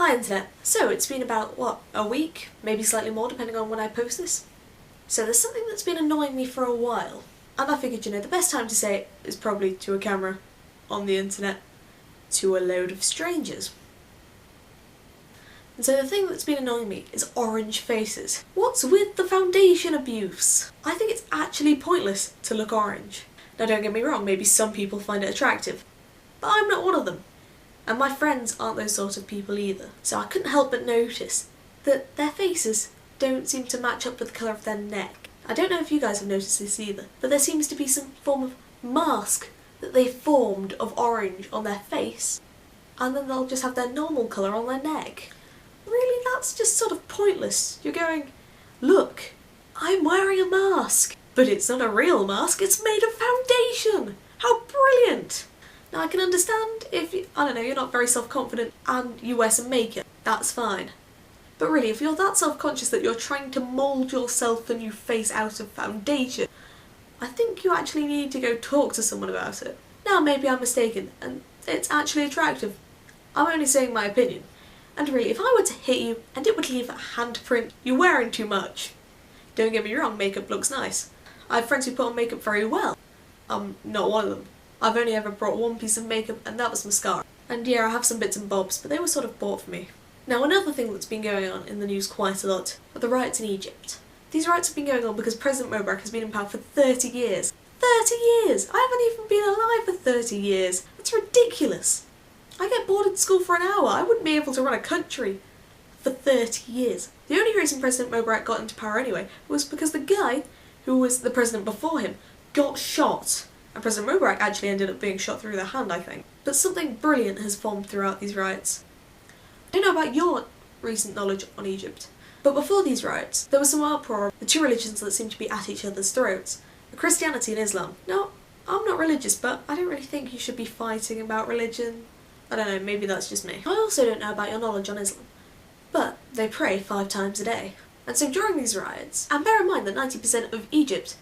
Hi Internet. So it's been about, a week? Maybe slightly more depending on when I post this. So there's something that's been annoying me for a while, and I figured, the best time to say it is probably to a camera, on the internet, to a load of strangers. And so the thing that's been annoying me is orange faces. What's with the foundation abuse? I think it's actually pointless to look orange. Now don't get me wrong, maybe some people find it attractive, but I'm not one of them. And my friends aren't those sort of people either. So I couldn't help but notice that their faces don't seem to match up with the colour of their neck. I don't know if you guys have noticed this either, but there seems to be some form of mask that they formed of orange on their face, and then they'll just have their normal colour on their neck. Really, that's just sort of pointless. You're going, look, I'm wearing a mask, but it's not a real mask, it's made of foundation! How brilliant! Now I can understand if, you're not very self-confident and you wear some makeup, that's fine. But really, if you're that self-conscious that you're trying to mould yourself a new face out of foundation, I think you actually need to go talk to someone about it. Now maybe I'm mistaken, and it's actually attractive. I'm only saying my opinion. And really, if I were to hit you and it would leave a handprint, you're wearing too much. Don't get me wrong, makeup looks nice. I have friends who put on makeup very well. I'm not one of them. I've only ever brought one piece of makeup, and that was mascara. And yeah, I have some bits and bobs, but they were sort of bought for me. Now another thing that's been going on in the news quite a lot are the riots in Egypt. These riots have been going on because President Mubarak has been in power for 30 years. 30 years! I haven't even been alive for 30 years. That's ridiculous. I get bored at school for an hour. I wouldn't be able to run a country for 30 years. The only reason President Mubarak got into power anyway was because the guy who was the president before him got shot. And President Mubarak actually ended up being shot through the hand, I think. But something brilliant has formed throughout these riots. I don't know about your recent knowledge on Egypt, but before these riots, there was some uproar of the two religions that seemed to be at each other's throats, Christianity and Islam. Now, I'm not religious, but I don't really think you should be fighting about religion. I don't know, maybe that's just me. I also don't know about your knowledge on Islam, but they pray 5 times a day. And so during these riots, and bear in mind that 90% of Egypt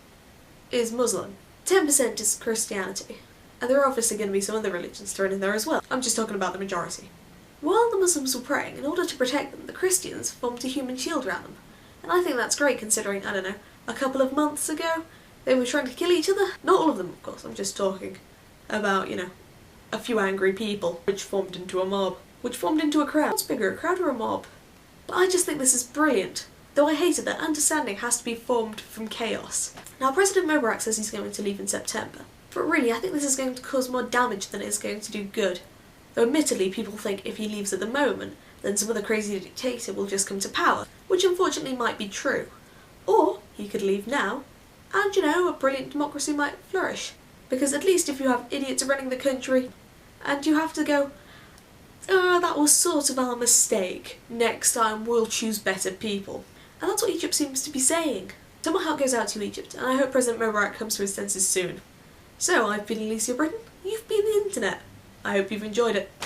is Muslim, 10% is Christianity, and there are obviously going to be some other religions thrown in there as well. I'm just talking about the majority. While the Muslims were praying, in order to protect them, the Christians formed a human shield around them. And I think that's great considering, a couple of months ago, they were trying to kill each other. Not all of them, of course, I'm just talking about, a few angry people, which formed into a mob, which formed into a crowd. What's bigger, a crowd or a mob? But I just think this is brilliant. Though I hate it that understanding has to be formed from chaos. Now President Mubarak says he's going to leave in September, but really I think this is going to cause more damage than it is going to do good. Though admittedly people think if he leaves at the moment, then some other crazy dictator will just come to power, which unfortunately might be true. Or he could leave now, and a brilliant democracy might flourish. Because at least if you have idiots running the country, and you have to go, that was sort of our mistake, next time we'll choose better people. And that's what Egypt seems to be saying. So my heart goes out to Egypt, and I hope President Mubarak comes to his senses soon. So, I've been Alicia Britton, you've been the Internet. I hope you've enjoyed it.